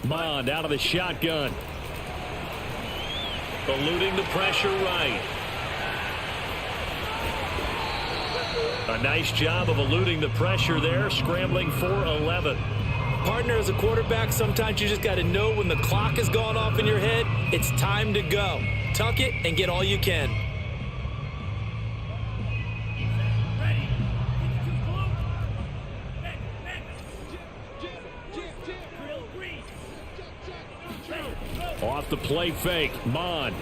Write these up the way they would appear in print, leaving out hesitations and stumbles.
Bond out of the shotgun. Eluding the pressure right. A nice job of eluding the pressure there, scrambling for 11. Partner, as a quarterback, sometimes you just got to know when the clock has gone off in your head, it's time to go. Tuck it and get all you can. Off the play fake, Mon.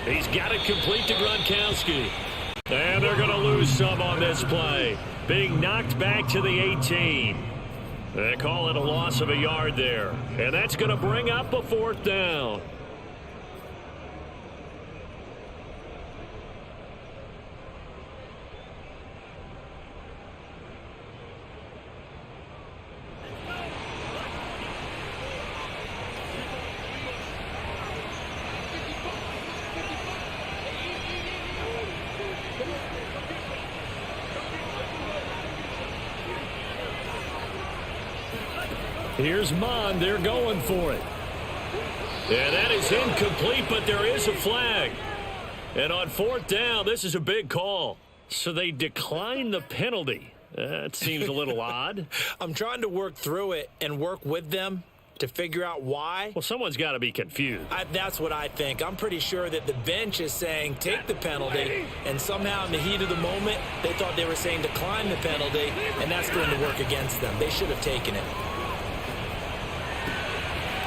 He's got it complete to Gronkowski. And they're going to lose some on this play. Being knocked back to the 18. They call it a loss of a yard there. And that's going to bring up a 4th down. Here's Mon. They're going for it. And that is incomplete, but there is a flag. And on 4th down, this is a big call. So they decline the penalty. That seems a little odd. I'm trying to work through it and work with them to figure out why. Well, someone's got to be confused. That's what I think. I'm pretty sure that the bench is saying take the penalty, and somehow in the heat of the moment, they thought they were saying decline the penalty, and that's going to work against them. They should have taken it.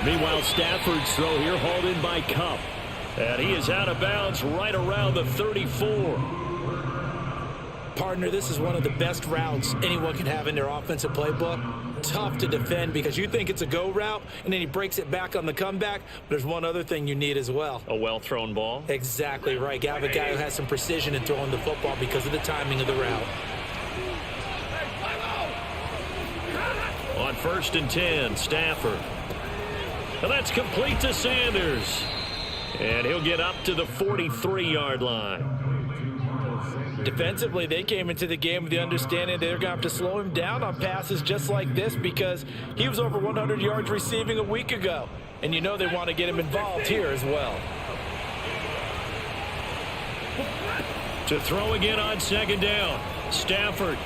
Meanwhile, Stafford's throw here hauled in by Kupp. And he is out of bounds right around the 34. Partner, this is one of the best routes anyone can have in their offensive playbook. Tough to defend because you think it's a go route, and then he breaks it back on the comeback. But there's one other thing you need as well. A well-thrown ball? Exactly right. You have a guy who has some precision in throwing the football because of the timing of the route. On 1st and 10, Stafford. And that's complete to Sanders. And he'll get up to the 43-yard line. Defensively, they came into the game with the understanding they're going to have to slow him down on passes just like this because he was over 100 yards receiving a week ago. And you know they want to get him involved here as well. To throw again on 2nd down, Stafford.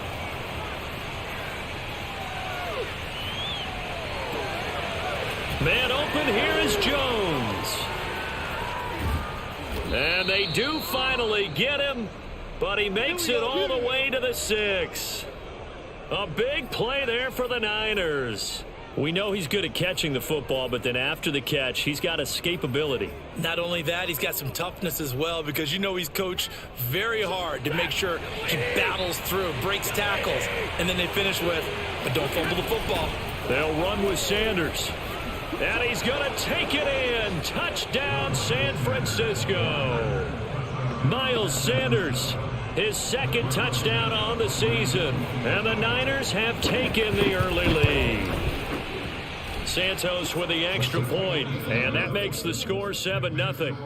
Man open, here is Jones. And they do finally get him, but he makes it all the way to the 6. A big play there for the Niners. We know he's good at catching the football, but then after the catch, he's got escapability. Not only that, he's got some toughness as well because you know he's coached very hard to make sure he battles through, breaks tackles, and then they finish with, but don't fumble the football. They'll run with Sanders. And he's going to take it in. Touchdown, San Francisco. Miles Sanders, his 2nd touchdown on the season. And the Niners have taken the early lead. Santos with the extra point, and that makes the score 7-0.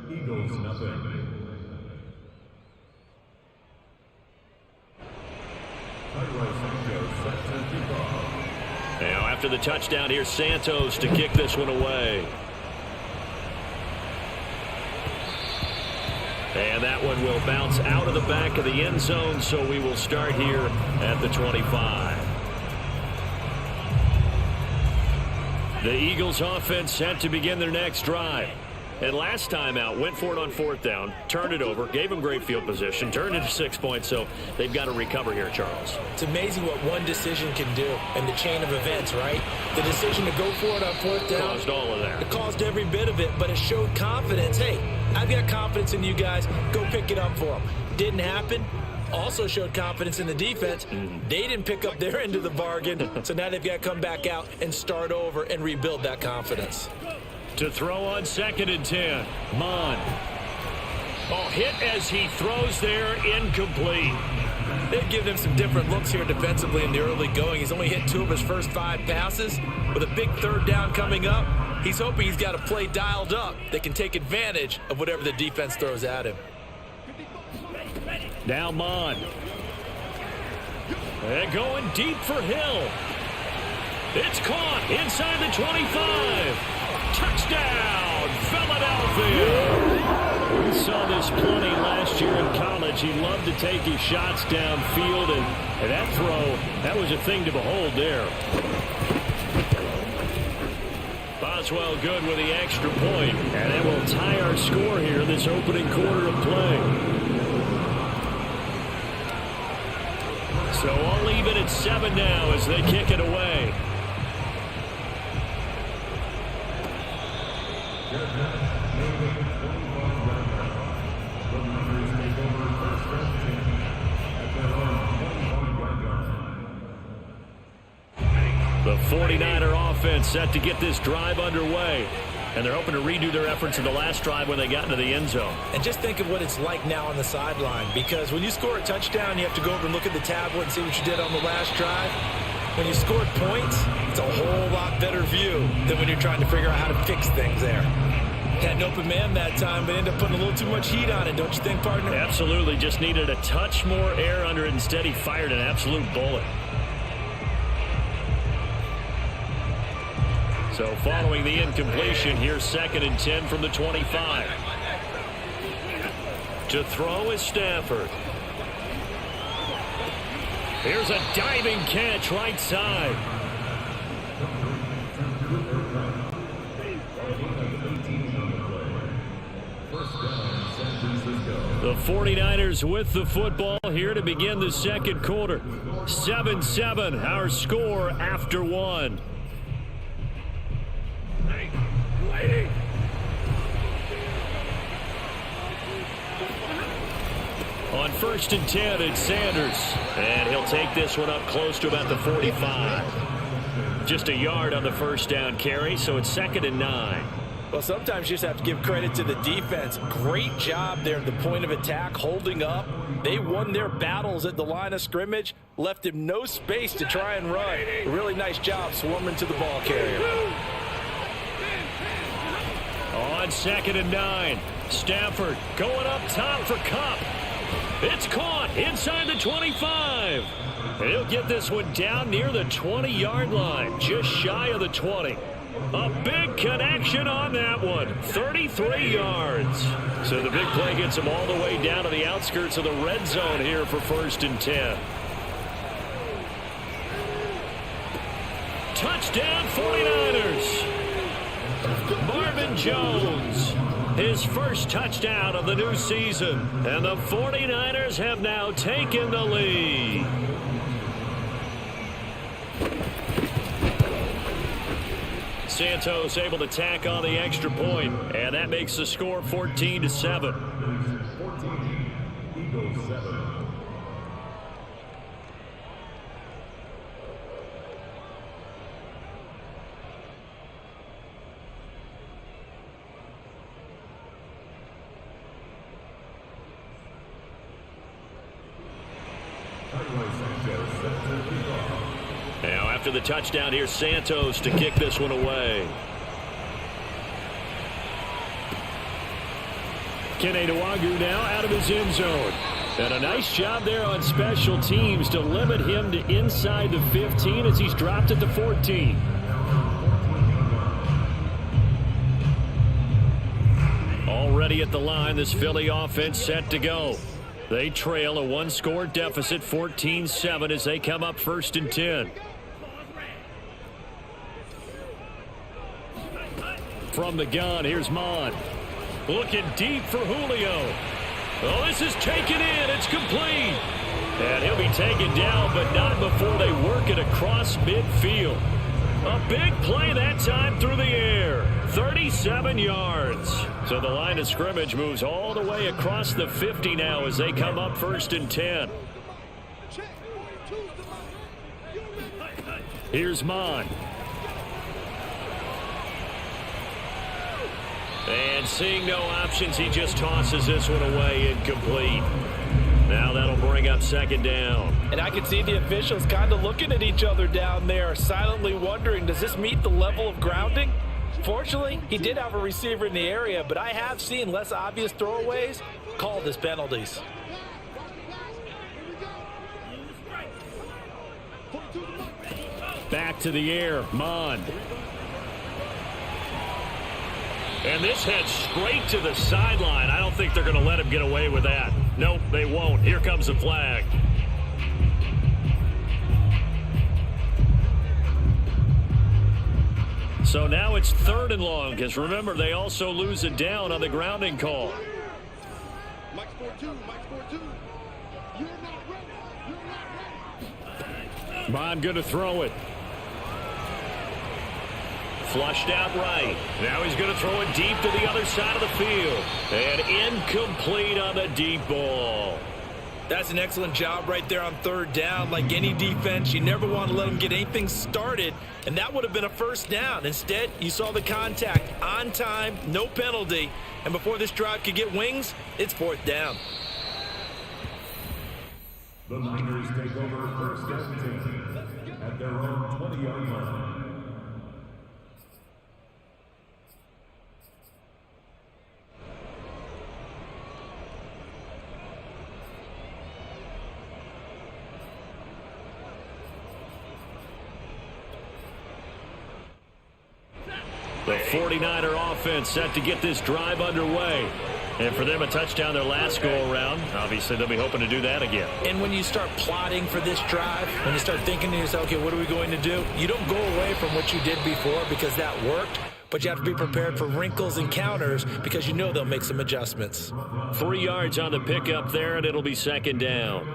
Eagles nothing. Now after the touchdown, here's Santos to kick this one away. And that one will bounce out of the back of the end zone, so we will start here at the 25. The Eagles offense set to begin their next drive. And last time out, went for it on 4th down, turned it over, gave them great field position, turned it to 6 points, so they've got to recover here, Charles. It's amazing what one decision can do in the chain of events, right? The decision to go for it on 4th down. Caused all of that. It caused every bit of it, but it showed confidence. Hey, I've got confidence in you guys. Go pick it up for them. Didn't happen. Also showed confidence in the defense. They didn't pick up their end of the bargain, so now they've got to come back out and start over and rebuild that confidence. To throw on 2nd and 10, Mon. Oh, hit as he throws there, incomplete. They've given him some different looks here defensively in the early going. He's only hit 2 of his first 5 passes. With a big 3rd down coming up, he's hoping he's got a play dialed up that can take advantage of whatever the defense throws at him. Now Mon. And going deep for Hill. It's caught inside the 25. Touchdown, Philadelphia. We saw this plenty last year in college. He loved to take his shots downfield, and that throw, that was a thing to behold there. Boswell good with the extra point, and it will tie our score here this opening quarter of play. So all even at 7 now as they kick it away. The 49er offense set to get this drive underway. And they're hoping to redo their efforts in the last drive when they got into the end zone. And just think of what it's like now on the sideline, because when you score a touchdown, you have to go over and look at the tablet and see what you did on the last drive. When you scored points, it's a whole lot better view than when you're trying to figure out how to fix things there. Had an open man that time, but ended up putting a little too much heat on it, don't you think, partner? Absolutely. Just needed a touch more air under it. Instead, he fired an absolute bullet. So following the incompletion, here's 2nd and 10 from the 25. To throw is Stafford. Here's a diving catch right side. The 49ers with the football here to begin the second quarter. 7-7, our score after 1. On 1st and 10, it's Sanders. And he'll take this one up close to about the 45. Just a yard on the first down carry, so it's 2nd and 9. Well, sometimes you just have to give credit to the defense. Great job there at the point of attack, holding up. They won their battles at the line of scrimmage, left him no space to try and run. A really nice job swarming to the ball carrier. On 2nd and 9, Stafford going up top for Kupp. It's caught inside the 25. And he'll get this one down near the 20-yard line, just shy of the 20. A big connection on that one, 33 yards. So the big play gets him all the way down to the outskirts of the red zone here for 1st and 10. Touchdown 49ers. Marvin Jones, his first touchdown of the new season. And the 49ers have now taken the lead. Santos able to tack on the extra point, and that makes the score 14-7. Now after the touchdown, here's Santos to kick this one away. Kene Nwagu now out of his end zone. And a nice job there on special teams to limit him to inside the 15 as he's dropped at the 14. Already at the line, this Philly offense set to go. They trail a one-score deficit, 14-7, as they come up 1st and 10. From the gun, here's Mon. Looking deep for Julio. Oh, this is taken in. It's complete. And he'll be taken down, but not before they work it across midfield. A big play that time through the air. 37 yards. So the line of scrimmage moves all the way across the 50 now as they come up 1st and 10. Here's Mon. And seeing no options, he just tosses this one away incomplete. Now that'll bring up 2nd down. And I can see the officials kind of looking at each other down there, silently wondering, does this meet the level of grounding? Fortunately, he did have a receiver in the area, but I have seen less obvious throwaways called as penalties. Back to the air, Mond. And this heads straight to the sideline. I don't think they're going to let him get away with that. Nope, they won't. Here comes the flag. So now it's 3rd and long, because remember, they also lose it down on the grounding call. Mike's 4-2, Mike's 4-2. You're not ready. You're not ready. Bond going to throw it. Flushed out right. Now he's going to throw it deep to the other side of the field. And incomplete on the deep ball. That's an excellent job right there on 3rd down. Like any defense, you never want to let them get anything started, and that would have been a 1st down. Instead, you saw the contact on time, no penalty, and before this drive could get wings, it's 4th down. The Niners take over 1st and 10 at their own 20-yard line. The 49er offense set to get this drive underway. And for them, a touchdown their last go-around. Obviously, they'll be hoping to do that again. And when you start plotting for this drive, when you start thinking to yourself, okay, what are we going to do? You don't go away from what you did before because that worked, but you have to be prepared for wrinkles and counters because you know they'll make some adjustments. 3 yards on the pickup there, and it'll be 2nd down.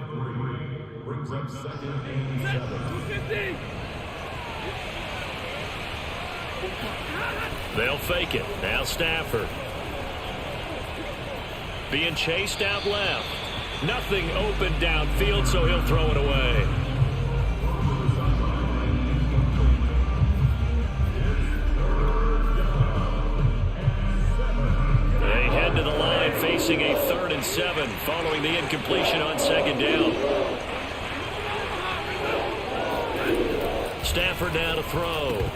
Brings up 2nd and 7. They'll fake it. Now Stafford. Being chased out left. Nothing open downfield, so he'll throw it away. They head to the line facing a 3rd and 7 following the incompletion on 2nd down. Stafford now to throw.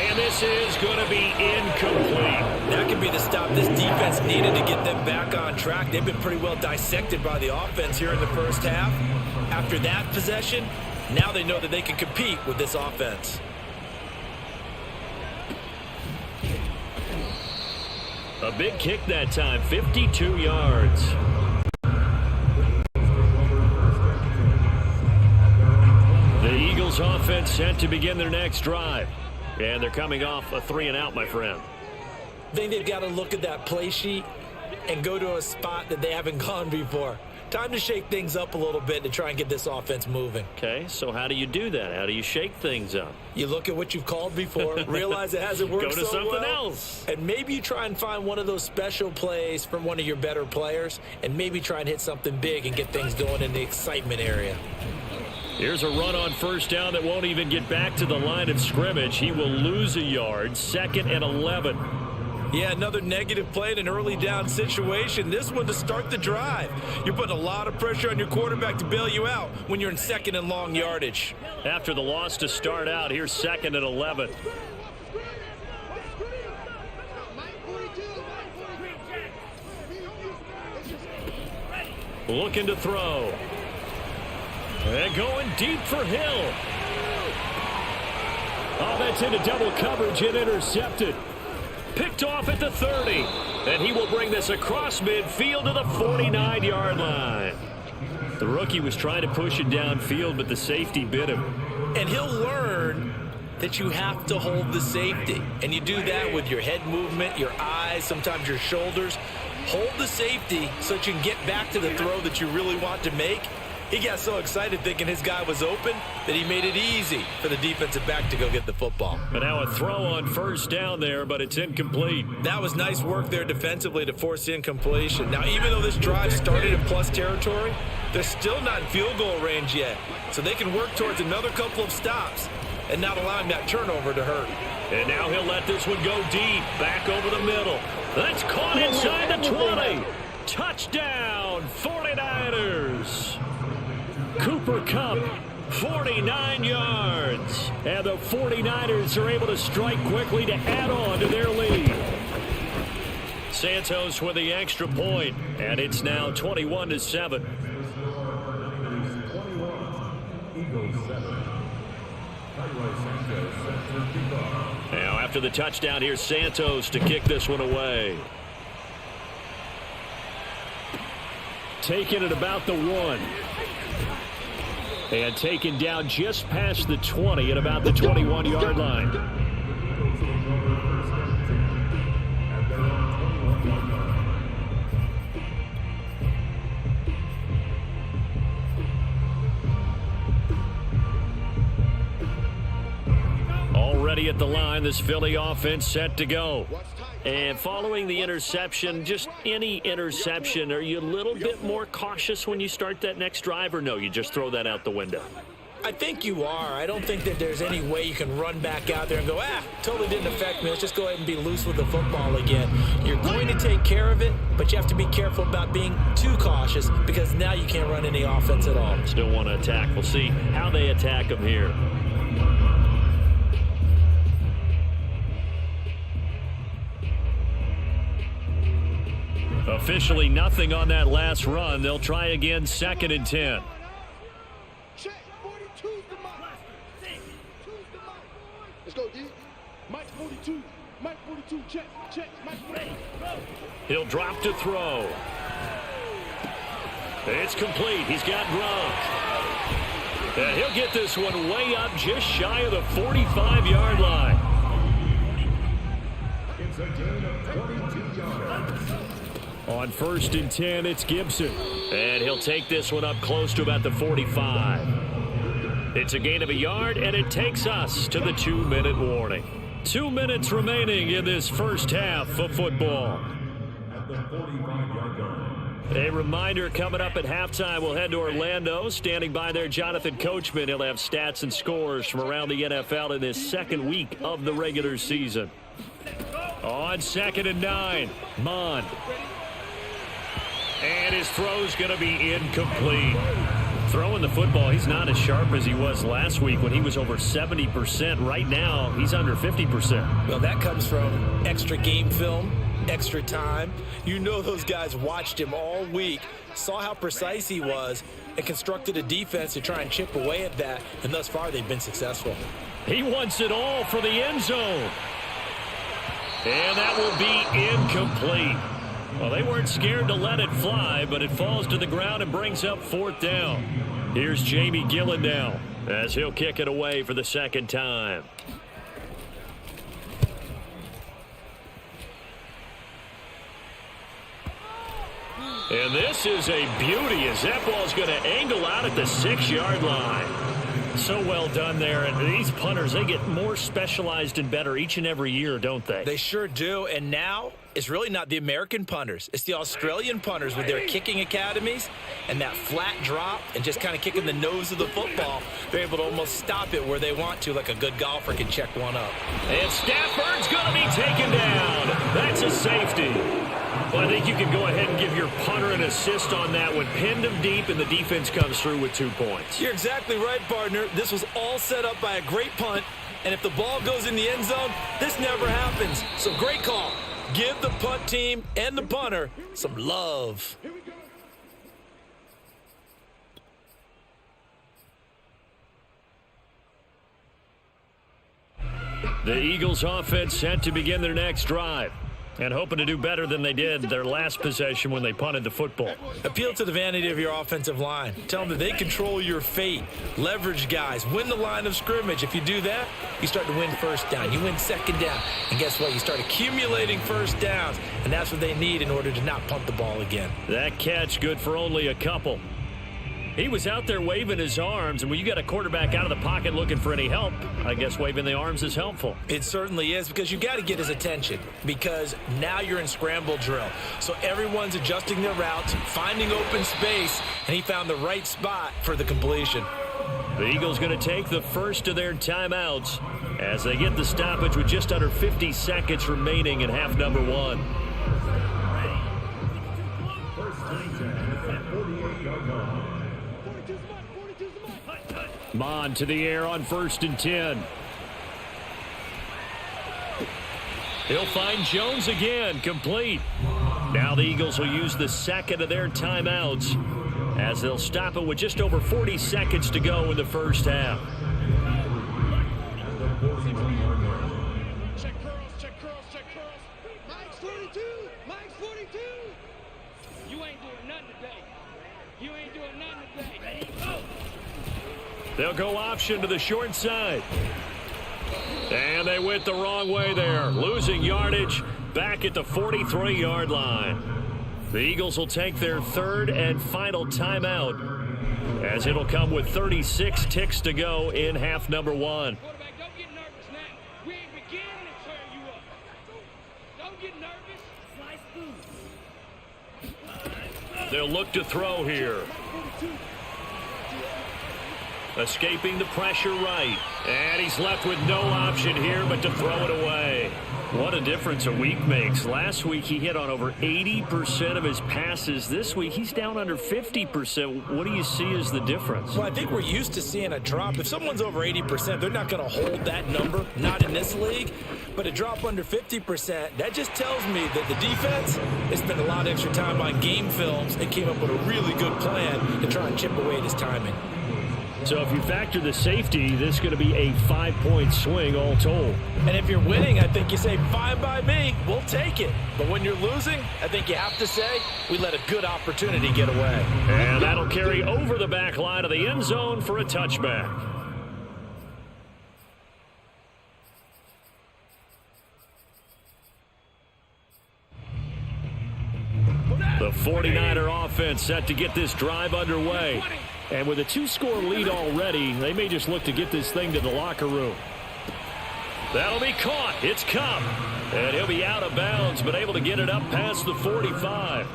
And this is going to be incomplete. That could be the stop this defense needed to get them back on track. They've been pretty well dissected by the offense here in the 1st half. After that possession, now they know that they can compete with this offense. A big kick that time, 52 yards. The Eagles offense set to begin their next drive. And they're coming off a 3-and-out, my friend. I think they've got to look at that play sheet and go to a spot that they haven't gone before. Time to shake things up a little bit to try and get this offense moving. Okay, so how do you do that? How do you shake things up? You look at what you've called before, realize it hasn't worked Go to so something well, else. and maybe you try and find one of those special plays from one of your better players, and maybe try and hit something big and get things going in the excitement area. Here's a run on 1st down that won't even get back to the line of scrimmage. He will lose a yard, 2nd and 11. Yeah, another negative play in an early down situation. This one to start the drive. You're putting a lot of pressure on your quarterback to bail you out when you're in 2nd and long yardage. After the loss to start out, here's 2nd and 11. Looking to throw. And going deep for Hill. Oh, that's into double coverage and intercepted. Picked off at the 30. And he will bring this across midfield to the 49-yard line. The rookie was trying to push it downfield, but the safety bit him. And he'll learn that you have to hold the safety. And you do that with your head movement, your eyes, sometimes your shoulders. Hold the safety so that you can get back to the throw that you really want to make. He got so excited thinking his guy was open that he made it easy for the defensive back to go get the football. But now a throw on 1st down there, but it's incomplete. That was nice work there defensively to force the incompletion. Now, even though this drive started in plus territory, they're still not in field goal range yet. So they can work towards another couple of stops and not allowing that turnover to hurt. And now he'll let this one go deep, back over the middle. That's caught inside the 20. Touchdown, 49ers. Cooper Kupp, 49 yards. And the 49ers are able to strike quickly to add on to their lead. Santos with the extra point, and it's now 21-7. Now after the touchdown, here's Santos to kick this one away. Taken at about the 1. And taken down just past the 20 at about the 21-yard line. Already at the line, this Philly offense set to go. And following the interception, just any interception, are you a little bit more cautious when you start that next drive, or no, you just throw that out the window? I think you are. I don't think that there's any way you can run back out there and go, totally didn't affect me. Let's just go ahead and be loose with the football again. You're going to take care of it, but you have to be careful about being too cautious because now you can't run any offense at all. Still want to attack. We'll see how they attack them here. Officially nothing on that last run. They'll try again, 2nd and 10. Check. 42's the mark. 42's the mark. Let's go, D. Mike 42. Mike 42. Check. Mike 42. He'll drop to throw. It's complete. He's got Gronk. And he'll get this one way up just shy of the 45-yard line. It's a gain of 22 yards. On 1st and 10, it's Gibson. And he'll take this one up close to about the 45. It's a gain of a yard, and it takes us to the 2-minute warning. 2 minutes remaining in this first half of football. At the 45-yard line. A reminder, coming up at halftime, we'll head to Orlando. Standing by there, Jonathan Coachman. He'll have stats and scores from around the NFL in this second week of the regular season. On 2nd and 9, Mond. And his throw's going to be incomplete. Throwing the football, he's not as sharp as he was last week when he was over 70%. Right now, he's under 50%. Well, that comes from extra game film, extra time. You know those guys watched him all week, saw how precise he was, and constructed a defense to try and chip away at that. And thus far, they've been successful. He wants it all for the end zone. And that will be incomplete. Well, they weren't scared to let it fly, but it falls to the ground and brings up 4th down. Here's Jamie Gillen now as he'll kick it away for the 2nd time. And this is a beauty as that ball's going to angle out at the 6-yard line. So well done there. And these punters, they get more specialized and better each and every year, don't they? They sure do. And now it's really not the American punters. It's the Australian punters with their kicking academies and that flat drop and just kind of kicking the nose of the football. They're able to almost stop it where they want to, like a good golfer can check one up. And Stafford's going to be taken down. That's a safety. Well, I think you can go ahead and give your punter an assist on that one. Pinned him deep, and the defense comes through with 2 points. You're exactly right, partner. This was all set up by a great punt, and if the ball goes in the end zone, this never happens. So great call. Give the punt team and the punter some love. The Eagles offense set to begin their next drive. And hoping to do better than they did their last possession when they punted the football. Appeal to the vanity of your offensive line. Tell them that they control your fate. Leverage guys. Win the line of scrimmage. If you do that, you start to win 1st down. You win 2nd down. And guess what? You start accumulating 1st downs. And that's what they need in order to not punt the ball again. That catch good for only a couple. He was out there waving his arms, and when you got a quarterback out of the pocket looking for any help, I guess waving the arms is helpful. It certainly is, because you got to get his attention, because now you're in scramble drill. So everyone's adjusting their routes, finding open space, and he found the right spot for the completion. The Eagles going to take the first of their timeouts as they get the stoppage with just under 50 seconds remaining in half number 1. First and 10 at 48-yard line. Mond to the air on 1st and 10. He'll find Jones again, complete. Now the Eagles will use the 2nd of their timeouts as they'll stop it with just over 40 seconds to go in the first half. At the 21-yard line. Check curls, check curls, check curls. Mike's 42. Mike's 42. You ain't doing nothing today. You ain't doing nothing today. Ready, go. They'll go option to the short side. And they went the wrong way there, losing yardage back at the 43-yard line. The Eagles will take their third and final timeout, as it'll come with 36 ticks to go in half number one. Quarterback, don't get nervous now. We ain't beginning to turn you up. Don't get nervous. Slice food. They'll look to throw here. Escaping the pressure right. And he's left with no option here but to throw it away. What a difference a week makes. Last week he hit on over 80% of his passes. This week he's down under 50%. What do you see as the difference? Well, I think we're used to seeing a drop. If someone's over 80%, they're not going to hold that number, not in this league. But a drop under 50%, that just tells me that the defense has spent a lot of extra time on game films and came up with a really good plan to try and chip away at his timing. So if you factor the safety, this is going to be a 5-point swing all told. And if you're winning, I think you say, fine by me, we'll take it. But when you're losing, I think you have to say, we let a good opportunity get away. And that'll carry over the back line of the end zone for a touchback. The 49er offense set to get this drive underway. And with a 2-score lead already, they may just look to get this thing to the locker room. That'll be caught. It's Cup. And he'll be out of bounds, but able to get it up past the 45.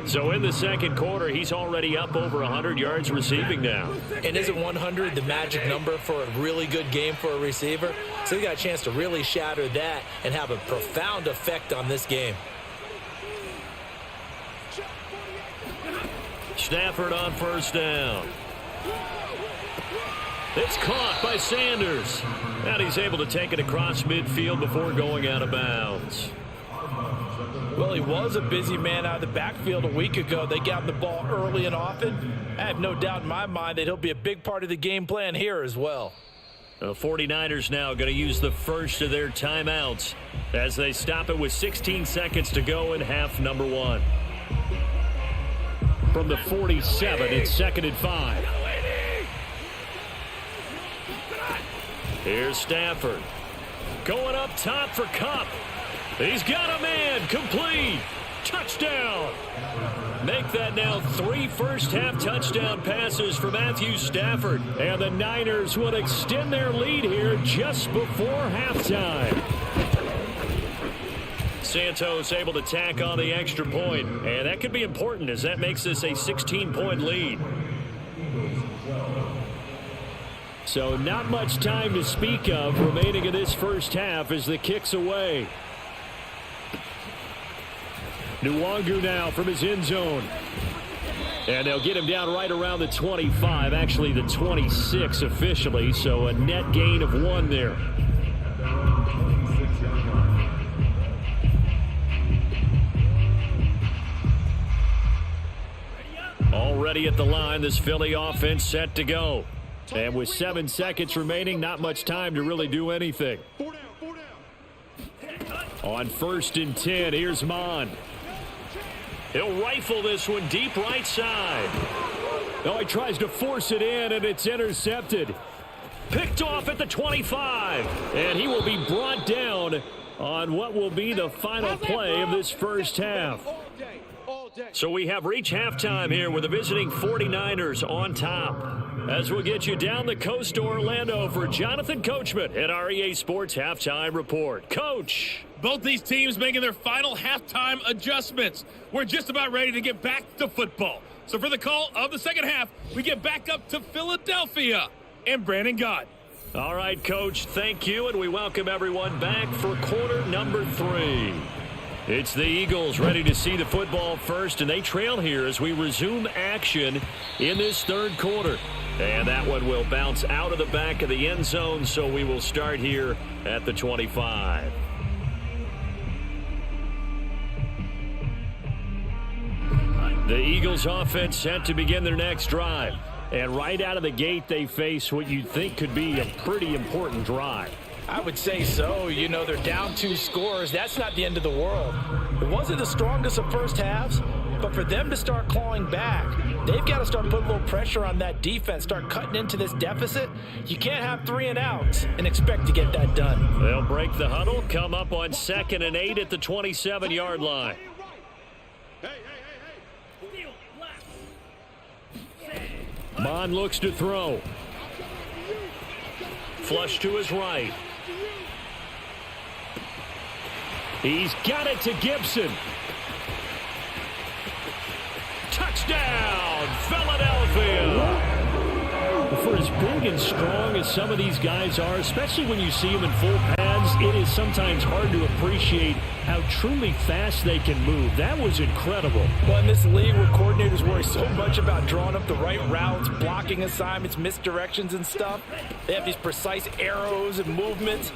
So in the second quarter, he's already up over 100 yards receiving now. And isn't 100 the magic number for a really good game for a receiver? So he got a chance to really shatter that and have a profound effect on this game. Stafford on first down. It's caught by Sanders. And he's able to take it across midfield before going out of bounds. Well, he was a busy man out of the backfield a week ago. They got him the ball early and often. I have no doubt in my mind that he'll be a big part of the game plan here as well. The 49ers now going to use the first of their timeouts as they stop it with 16 seconds to go in half number one. From the 47, it's 2nd and 5. Here's Stafford. Going up top for Cup. He's got a man. Complete. Touchdown. Make that now 3 first-half touchdown passes for Matthew Stafford. And the Niners will extend their lead here just before halftime. Santos able to tack on the extra point, and that could be important as that makes this a 16-point lead. So not much time to speak of remaining in this first half as the kick's away. Nwangu now from his end zone. And they'll get him down right around the 25, actually the 26 officially, so a net gain of 1 there. Already at the line, this Philly offense set to go. And with 7 seconds remaining, not much time to really do anything. 4 down. On 1st and 10, here's Mon. He'll rifle this one deep right side. Oh, he tries to force it in, and it's intercepted. Picked off at the 25. And he will be brought down on what will be the final play of this first half. So we have reached halftime here with the visiting 49ers on top. As we'll get you down the coast to Orlando for Jonathan Coachman at our EA Sports Halftime Report. Coach. Both these teams making their final halftime adjustments. We're just about ready to get back to football. So for the call of the second half, we get back up to Philadelphia and Brandon Gott. All right, Coach, thank you, and we welcome everyone back for quarter number 3. It's the Eagles ready to see the football first, and they trail here as we resume action in this third quarter. And that one will bounce out of the back of the end zone, so we will start here at the 25. The Eagles offense set to begin their next drive. And right out of the gate, they face what you'd think could be a pretty important drive. I would say so. You know, they're down 2 scores. That's not the end of the world. It wasn't the strongest of first halves, but for them to start clawing back, they've got to start putting a little pressure on that defense, start cutting into this deficit. You can't have 3 and outs and expect to get that done. They'll break the huddle, come up on 2nd and 8 at the 27-yard line. Mon looks to throw. Flush to his right. He's got it to Gibson. Touchdown, Philadelphia! For as big and strong as some of these guys are, especially when you see them in full pads, it is sometimes hard to appreciate how truly fast they can move. That was incredible. Well, in this league where coordinators worry so much about drawing up the right routes, blocking assignments, misdirections and stuff, they have these precise arrows and movements.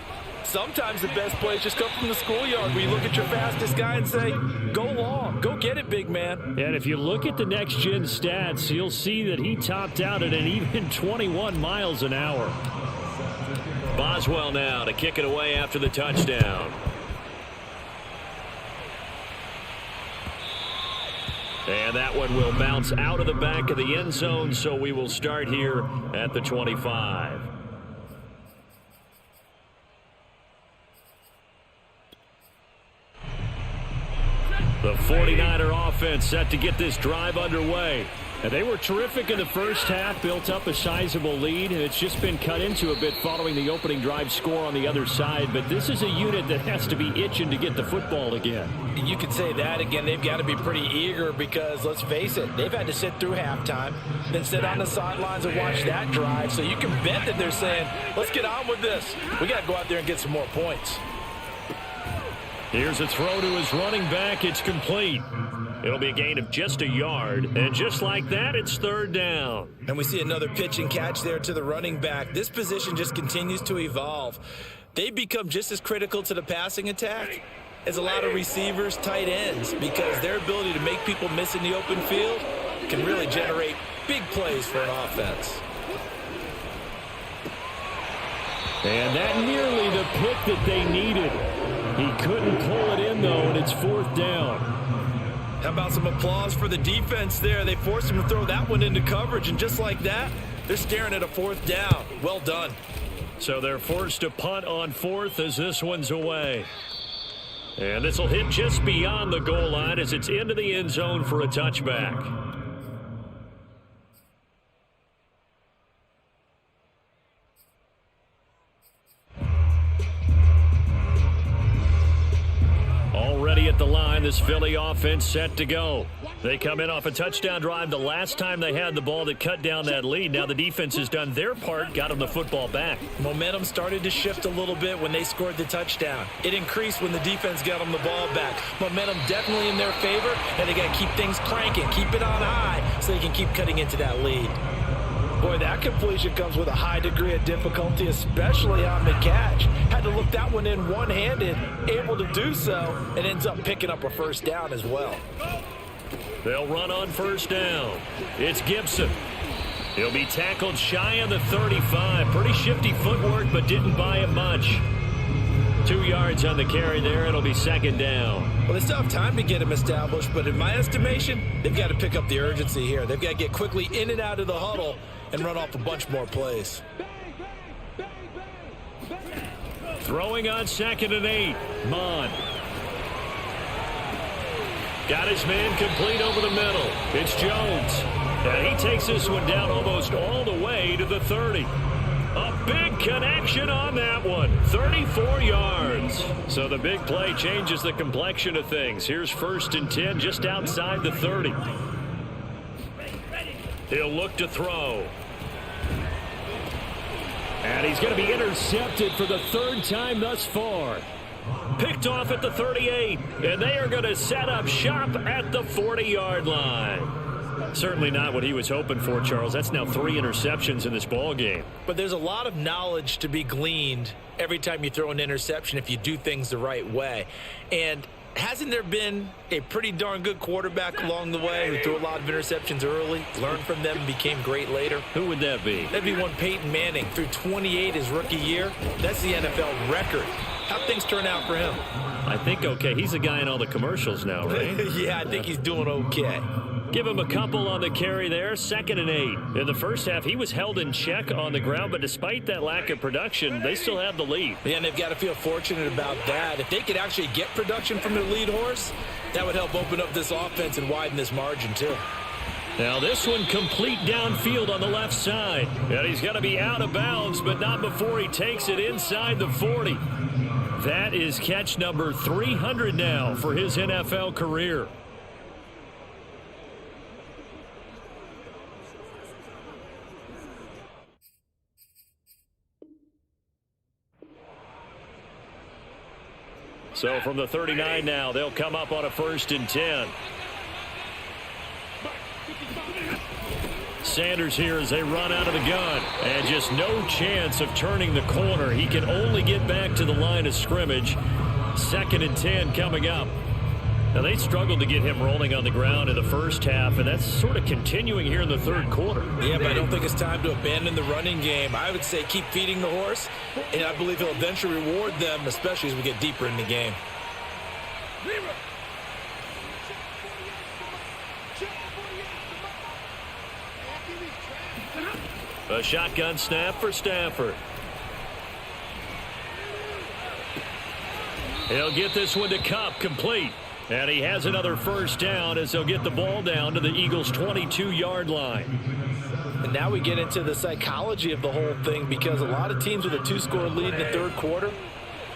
Sometimes the best plays just come from the schoolyard where you look at your fastest guy and say, go long, go get it, big man. And if you look at the next-gen stats, you'll see that he topped out at an even 21 miles an hour. Boswell now to kick it away after the touchdown. And that one will bounce out of the back of the end zone, so we will start here at the 25. The 49er offense set to get this drive underway. And they were terrific in the first half, built up a sizable lead, and it's just been cut into a bit following the opening drive score on the other side. But this is a unit that has to be itching to get the football again. You could say that again. They've got to be pretty eager because, let's face it, they've had to sit through halftime, then sit on the sidelines and watch that drive. So you can bet that they're saying, let's get on with this. We got to go out there and get some more points. Here's a throw to his running back. It's complete. It'll be a gain of just a yard. And just like that, it's 3rd down. And we see another pitch and catch there to the running back. This position just continues to evolve. They become just as critical to the passing attack as a lot of receivers, tight ends, because their ability to make people miss in the open field can really generate big plays for an offense. And that nearly the pick that they needed. He couldn't pull it in, though, and it's 4th down. How about some applause for the defense there? They forced him to throw that one into coverage, and just like that, they're staring at a 4th down. Well done. So they're forced to punt on 4th as this one's away. And this will hit just beyond the goal line as it's into the end zone for a touchback. Already at the line, this Philly offense set to go. They come in off a touchdown drive the last time they had the ball that cut down that lead. Now the defense has done their part, got them the football back. Momentum started to shift a little bit when they scored the touchdown. It increased when the defense got them the ball back. Momentum definitely in their favor, and they got to keep things cranking, keep it on high so they can keep cutting into that lead. Boy, that completion comes with a high degree of difficulty, especially on the catch. Had to look that one in one-handed, able to do so, and ends up picking up a 1st down as well. They'll run on 1st down. It's Gibson. He'll be tackled shy of the 35. Pretty shifty footwork, but didn't buy him much. 2 yards on the carry there. It'll be 2nd down. Well, they still have time to get him established, but in my estimation, they've got to pick up the urgency here. They've got to get quickly in and out of the huddle and run off a bunch more plays. Throwing on 2nd and 8. Mon. Got his man complete over the middle. It's Jones. And he takes this one down almost all the way to the 30. A big connection on that one. 34 yards. So the big play changes the complexion of things. Here's 1st and 10 just outside the 30. He'll look to throw. And he's going to be intercepted for the 3rd time thus far. Picked off at the 38. And they are going to set up shop at the 40-yard line. Certainly not what he was hoping for, Charles. That's now 3 interceptions in this ball game. But there's a lot of knowledge to be gleaned every time you throw an interception if you do things the right way. And hasn't there been a pretty darn good quarterback along the way who threw a lot of interceptions early, learned from them, and became great later? Who would that be? That'd be one Peyton Manning. Threw 28 his rookie year. That's the NFL record. How'd things turn out for him? I think okay. He's a guy in all the commercials now, right? Yeah, I think he's doing okay. Give him a couple on the carry there, 2nd and 8. In the first half, he was held in check on the ground, but despite that lack of production, they still have the lead. Yeah, and they've got to feel fortunate about that. If they could actually get production from their lead horse, that would help open up this offense and widen this margin too. Now this one complete downfield on the left side. And he's going to be out of bounds, but not before he takes it inside the 40. That is catch number 300 now for his NFL career. So from the 39 now, they'll come up on a 1st and 10. Sanders here as they run out of the gun. And just no chance of turning the corner. He can only get back to the line of scrimmage. 2nd and 10 coming up. Now, they struggled to get him rolling on the ground in the first half, and that's sort of continuing here in the 3rd quarter. Yeah, but I don't think it's time to abandon the running game. I would say keep feeding the horse, and I believe he'll eventually reward them, especially as we get deeper in the game. A shotgun snap for Stafford. He'll get this one to Kupp, complete. And he has another 1st down as they'll get the ball down to the Eagles' 22-yard line. And now we get into the psychology of the whole thing, because a lot of teams with a 2-score lead in the 3rd quarter,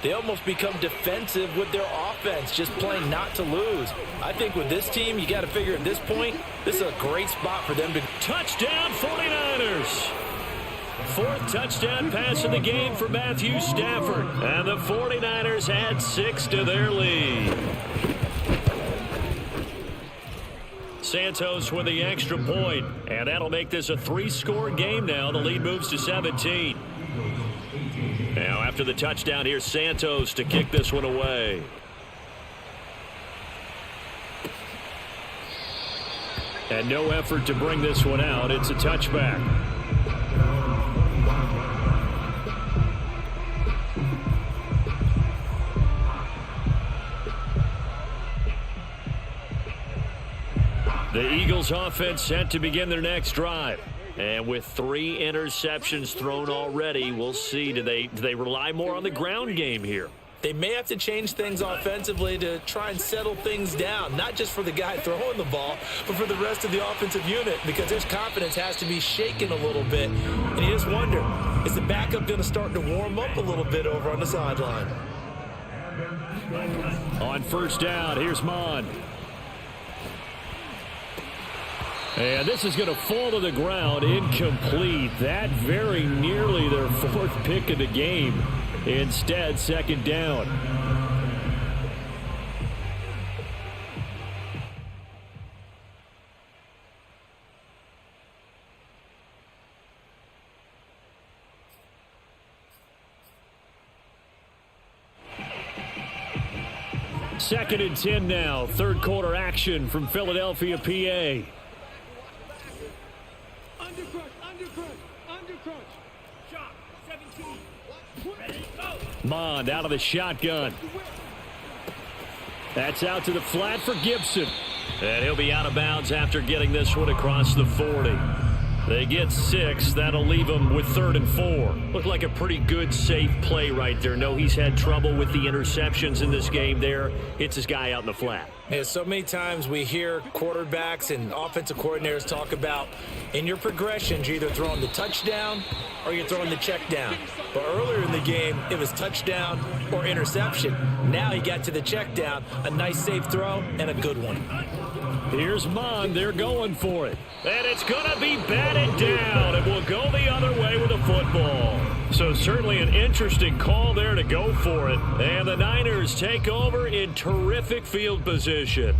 they almost become defensive with their offense, just playing not to lose. I think with this team, you got to figure at this point, this is a great spot for them to... Touchdown 49ers! 4th touchdown pass of the game for Matthew Stafford. And the 49ers add 6 to their lead. Santos with the extra point, and that'll make this a 3-score game now. The lead moves to 17. Now after the touchdown, here's Santos to kick this one away. And no effort to bring this one out. It's a touchback. The Eagles offense set to begin their next drive. And with 3 interceptions thrown already, we'll see. Do they rely more on the ground game here? They may have to change things offensively to try and settle things down, not just for the guy throwing the ball, but for the rest of the offensive unit, because his confidence has to be shaken a little bit. And you just wonder, is the backup going to start to warm up a little bit over on the sideline? On 1st down, here's Mond. And this is going to fall to the ground, incomplete. That very nearly their 4th pick of the game. Instead, 2nd down. Second and 10 now. 3rd quarter action from Philadelphia, PA. Mond out of the shotgun. That's out to the flat for Gibson. And he'll be out of bounds after getting this one across the 40. They get 6. That'll leave him with 3rd and 4. Looked like a pretty good, safe play right there. No, he's had trouble with the interceptions in this game there. Hits his guy out in the flat. Yeah, so many times we hear quarterbacks and offensive coordinators talk about in your progressions, you're either throwing the touchdown or you're throwing the check down. But earlier in the game, it was touchdown or interception. Now he got to the check down, a nice safe throw, and a good one. Here's Mond. They're going for it. And it's going to be batted down. It will go the other way with the football. So certainly an interesting call there to go for it. And the Niners take over in terrific field position.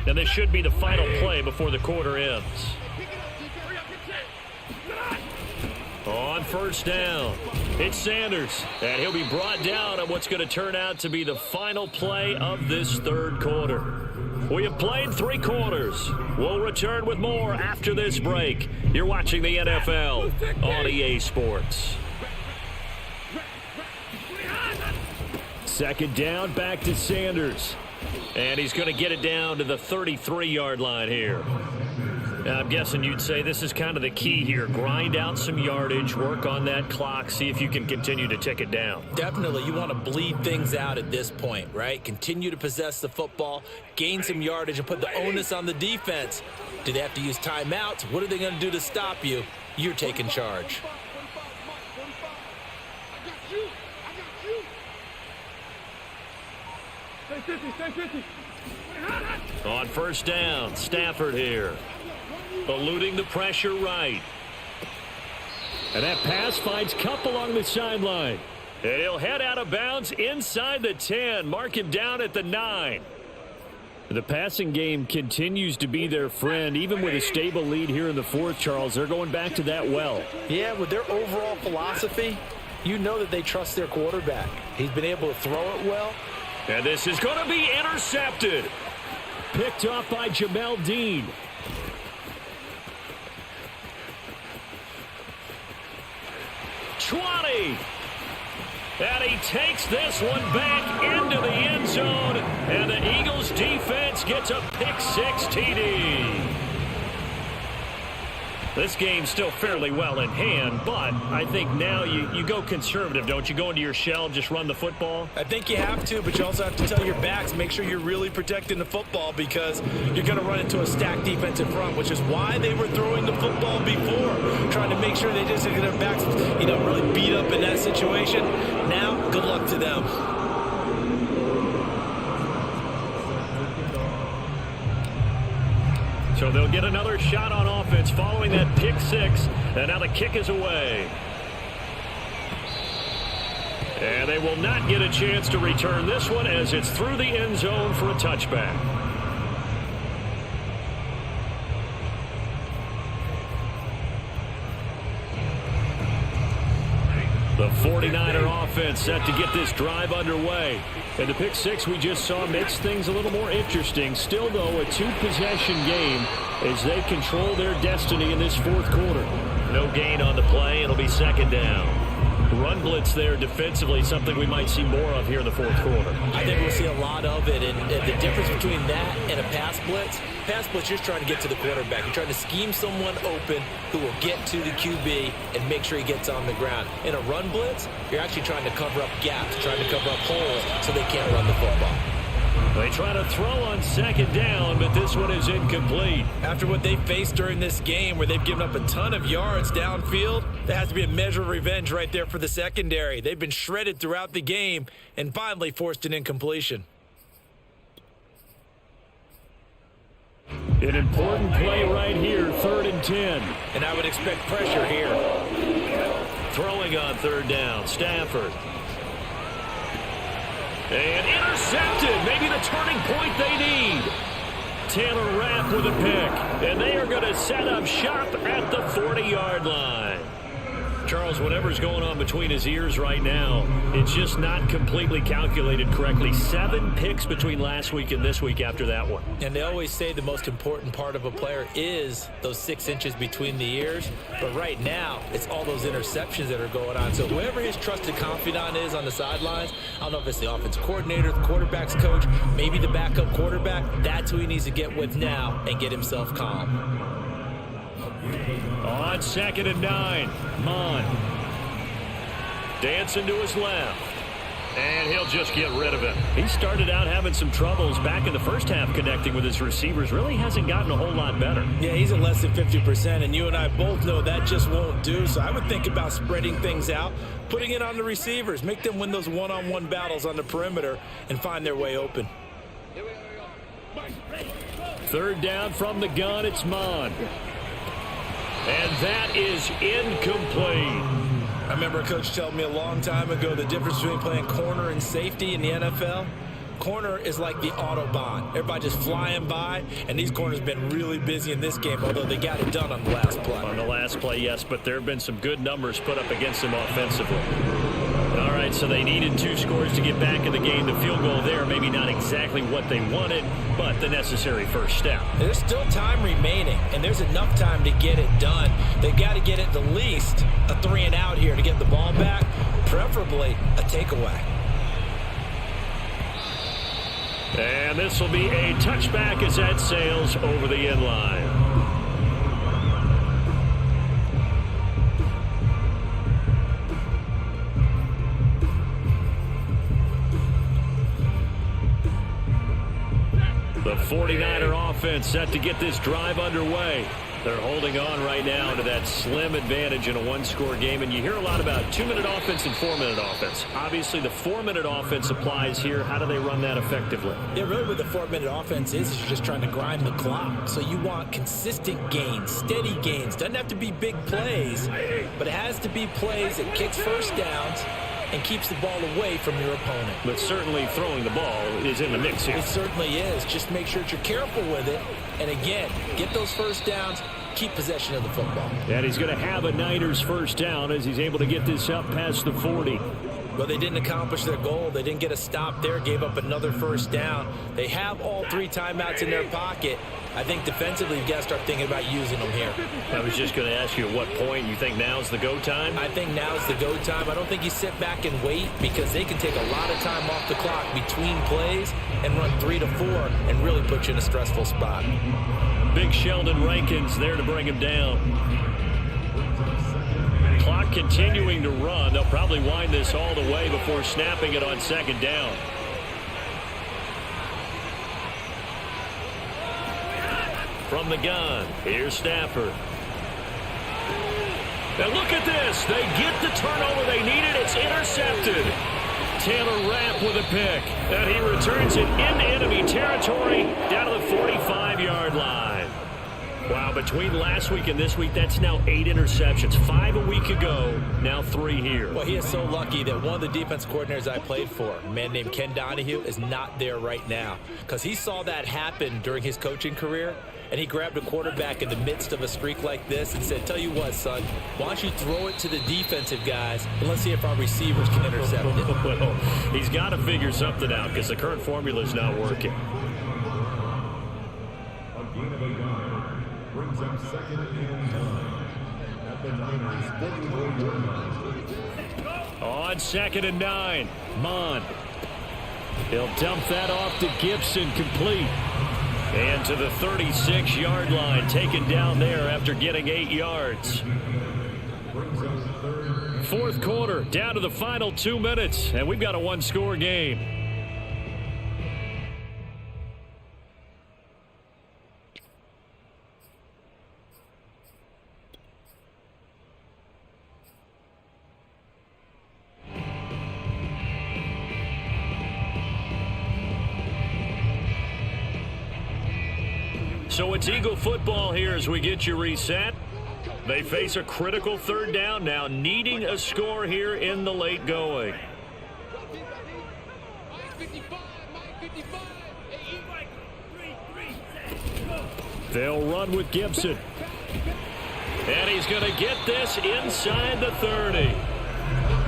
And this should be the final play before the quarter ends. On 1st down. It's Sanders, and he'll be brought down on what's going to turn out to be the final play of this third quarter. We have played 3 quarters. We'll return with more after this break. You're watching the NFL on EA Sports. Second down, back to Sanders. And he's going to get it down to the 33-yard line here. I'm guessing you'd say this is kind of the key here. Grind out some yardage, work on that clock, see if you can continue to tick it down. Definitely. You want to bleed things out at this point, right? Continue to possess the football, gain some yardage, and put the onus on the defense. Do they have to use timeouts? What are they going to do to stop you? You're taking charge. Stay 50. On first down, Stafford here. Eluding the pressure right. And that pass finds Kupp along the sideline. And he'll head out of bounds inside the 10. Mark him down at the 9. The passing game continues to be their friend. Even with a stable lead here in the fourth, Charles, they're going back to that well. Yeah, with their overall philosophy, you know that they trust their quarterback. He's been able to throw it well. And this is going to be intercepted. Picked off by Jamel Dean. And he takes this one back into the end zone. And the Eagles defense gets a pick-6 TD. This game's still fairly well in hand, but I think now you go conservative, don't you? Go into your shell, just run the football? I think you have to, but you also have to tell your backs, make sure you're really protecting the football because you're going to run into a stacked defensive front, which is why they were throwing the football before, trying to make sure they just get their backs, really beat up in that situation. Now, good luck to them. So they'll get another shot on offense following that pick-6, and now the kick is away. And they will not get a chance to return this one as it's through the end zone for a touchback. The 49er offense set to get this drive underway. And the pick-6 we just saw makes things a little more interesting. Still, though, a 2-possession game as they control their destiny in this fourth quarter. No gain on the play. It'll be second down. Run blitz there defensively, something we might see more of here in the fourth quarter. I think we'll see a lot of it. And the difference between that and a pass blitz, you're just trying to get to the quarterback. You're trying to scheme someone open who will get to the QB and make sure he gets on the ground. In a run blitz, you're actually trying to cover up gaps, trying to cover up holes so they can't run the football. They try to throw on second down, but this one is incomplete. After what they faced during this game where they've given up a ton of yards downfield, there has to be a measure of revenge right there for the secondary. They've been shredded throughout the game and finally forced an incompletion. An important play right here, 3rd and 10. And I would expect pressure here. Throwing on third down, Stafford. And intercepted. Maybe the turning point they need. Taylor Rapp with a pick. And they are going to set up shop at the 40-yard line. Charles, whatever's going on between his ears right now, it's just not completely calculated correctly. 7 picks between last week and this week after that one. And they always say the most important part of a player is those 6 inches between the ears. But right now, it's all those interceptions that are going on. So whoever his trusted confidant is on the sidelines, I don't know if it's the offensive coordinator, the quarterback's coach, maybe the backup quarterback, that's who he needs to get with now and get himself calm. On 2nd and 9, Mon. Dancing to his left. And he'll just get rid of it. He started out having some troubles back in the first half connecting with his receivers. Really hasn't gotten a whole lot better. Yeah, he's at less than 50%, and you and I both know that just won't do. So I would think about spreading things out, putting it on the receivers, make them win those one-on-one battles on the perimeter, and find their way open. 3rd down from the gun, it's Mon. And that is incomplete. I remember a coach telling me a long time ago the difference between playing corner and safety in the NFL. corner is like the Autobahn. Everybody just flying by, and these corners have been really busy in this game, although they got it done on the last play. On the last play, yes, but there have been some good numbers put up against them offensively. All right, so they needed 2 scores to get back in the game. The field goal there, maybe not exactly what they wanted, but the necessary first step. There's still time remaining, and there's enough time to get it done. They've got to get at the least a 3-and-out here to get the ball back, preferably a takeaway. And this will be a touchback as that sails over the end line. The 49er offense set to get this drive underway. They're holding on right now to that slim advantage in a 1-score game. And you hear a lot about 2-minute offense and 4-minute offense. Obviously, the 4-minute offense applies here. How do they run that effectively? Yeah, really what the 4-minute offense is you're just trying to grind the clock. So you want consistent gains, steady gains. Doesn't have to be big plays, but it has to be plays that kicks first downs and keeps the ball away from your opponent. But certainly throwing the ball is in the mix here. It certainly is. Just make sure that you're careful with it. And again, get those first downs, keep possession of the football. And he's going to have a Niners first down as he's able to get this up past the 40. Well, they didn't accomplish their goal. They didn't get a stop there, gave up another first down. They have all 3 timeouts in their pocket. I think defensively, you've got to start thinking about using them here. I was just going to ask you at what point you think now's the go time? I think now's the go time. I don't think you sit back and wait because they can take a lot of time off the clock between plays and run 3 to 4 and really put you in a stressful spot. Big Sheldon Rankins there to bring him down. Clock continuing to run. They'll probably wind this all the way before snapping it on second down. From the gun, here's Stafford. And look at this. They get the turnover they needed. It's intercepted. Taylor Rapp with a pick. And he returns it into enemy territory down to the 45-yard line. Wow, between last week and this week, that's now 8 interceptions. 5 a week ago, now 3 here. Well, he is so lucky that one of the defense coordinators I played for, a man named Ken Donahue, is not there right now. Because he saw that happen during his coaching career, and he grabbed a quarterback in the midst of a streak like this and said, tell you what, son, why don't you throw it to the defensive guys, and let's see if our receivers can intercept it. Well, he's got to figure something out because the current formula is not working. Brings up 2nd and 9 at the Niners 44-yard line. On 2nd and 9, Mond. He'll dump that off to Gibson, complete. And to the 36-yard line, taken down there after getting 8 yards. Fourth quarter, down to the final 2 minutes, and we've got a 1-score game. So it's Eagle football here as we get you reset. They face a critical 3rd down now, needing a score here in the late going. They'll run with Gibson. And he's going to get this inside the 30.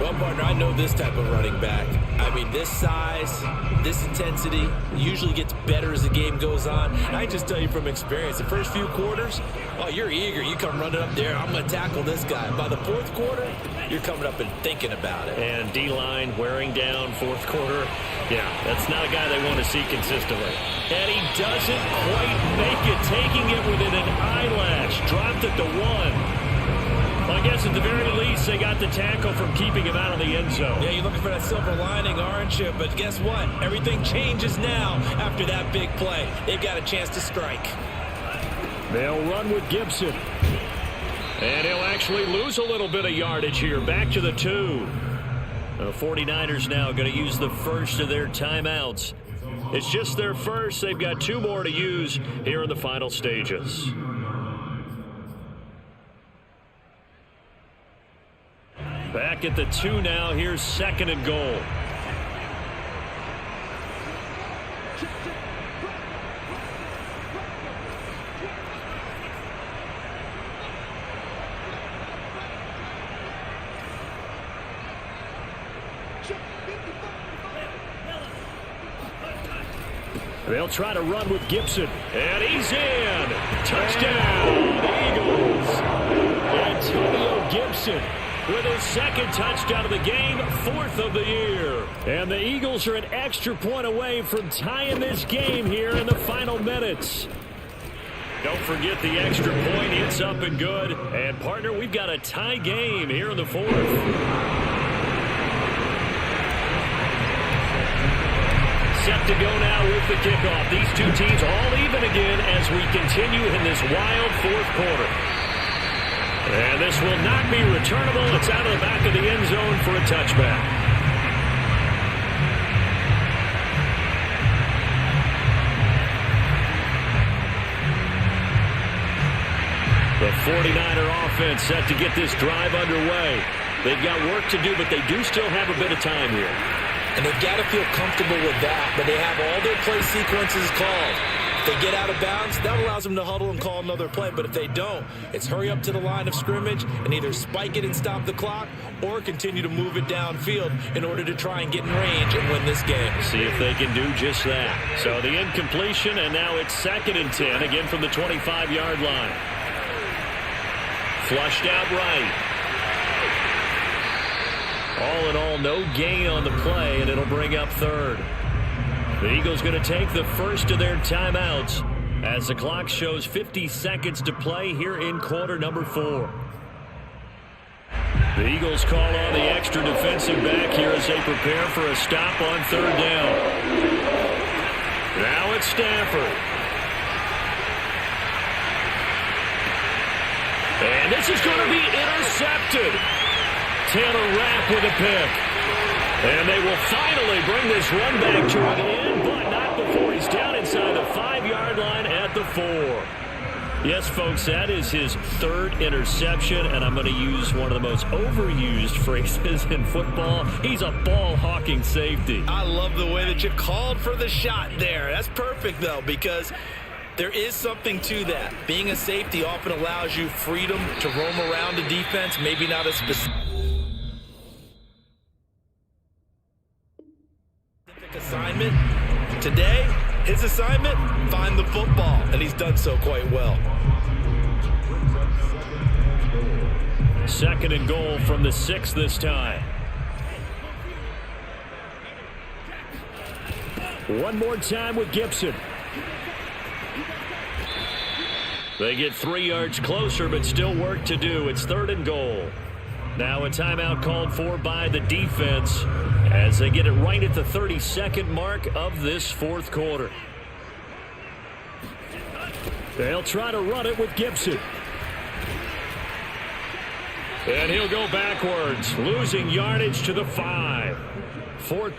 Well, partner, I know this type of running back. I mean, this size, this intensity usually gets better as the game goes on. And I just tell you from experience, the first few quarters, oh, you're eager. You come running up there, I'm going to tackle this guy. By the 4th quarter, you're coming up and thinking about it. And D-line wearing down 4th quarter. Yeah, that's not a guy they want to see consistently. And he doesn't quite make it, taking it within an eyelash. Dropped it to 1. Well, I guess at the very least, they got the tackle from keeping him out of the end zone. Yeah, you're looking for that silver lining, aren't you? But guess what? Everything changes now after that big play. They've got a chance to strike. They'll run with Gibson. And he'll actually lose a little bit of yardage here. Back to the 2. The 49ers now going to use the first of their timeouts. It's just their first. They've got 2 more to use here in the final stages. Back at the 2 now. Here's 2nd and goal. They'll try to run with Gibson. And he's in. Touchdown, Eagles. Antonio Gibson with his second touchdown of the game, 4th of the year. And the Eagles are an extra point away from tying this game here in the final minutes. Don't forget the extra point. It's up and good. And, partner, we've got a tie game here in the 4th. Set to go now with the kickoff. These two teams all even again as we continue in this wild 4th quarter. And this will not be returnable. It's out of the back of the end zone for a touchback. The 49er offense set to get this drive underway. They've got work to do, but they do still have a bit of time here. And they've got to feel comfortable with that, but they have all their play sequences called. If they get out of bounds, that allows them to huddle and call another play. But if they don't, it's hurry up to the line of scrimmage and either spike it and stop the clock or continue to move it downfield in order to try and get in range and win this game. See if they can do just that. So the incompletion, and now it's 2nd and 10, again from the 25-yard line. Flushed out right. All in all, no gain on the play, and it'll bring up 3rd. The Eagles going to take the first of their timeouts as the clock shows 50 seconds to play here in quarter number 4. The Eagles call on the extra defensive back here as they prepare for a stop on 3rd down. Now it's Stafford. And this is going to be intercepted. Taylor Rapp with a pick. And they will finally bring this run back to an end, but not before he's down inside the 5-yard line at the 4. Yes, folks, that is his 3rd interception, and I'm going to use one of the most overused phrases in football. He's a ball-hawking safety. I love the way that you called for the shot there. That's perfect, though, because there is something to that. Being a safety often allows you freedom to roam around the defense, maybe not a specific assignment. Today, his assignment, find the football, and he's done so quite well. 2nd and goal from the 6 this time. One more time with Gibson. They get 3 yards closer, but still work to do. It's 3rd and goal. Now a timeout called for by the defense as they get it right at the 32nd mark of this 4th quarter. They'll try to run it with Gibson. And he'll go backwards, losing yardage to the 5. 4th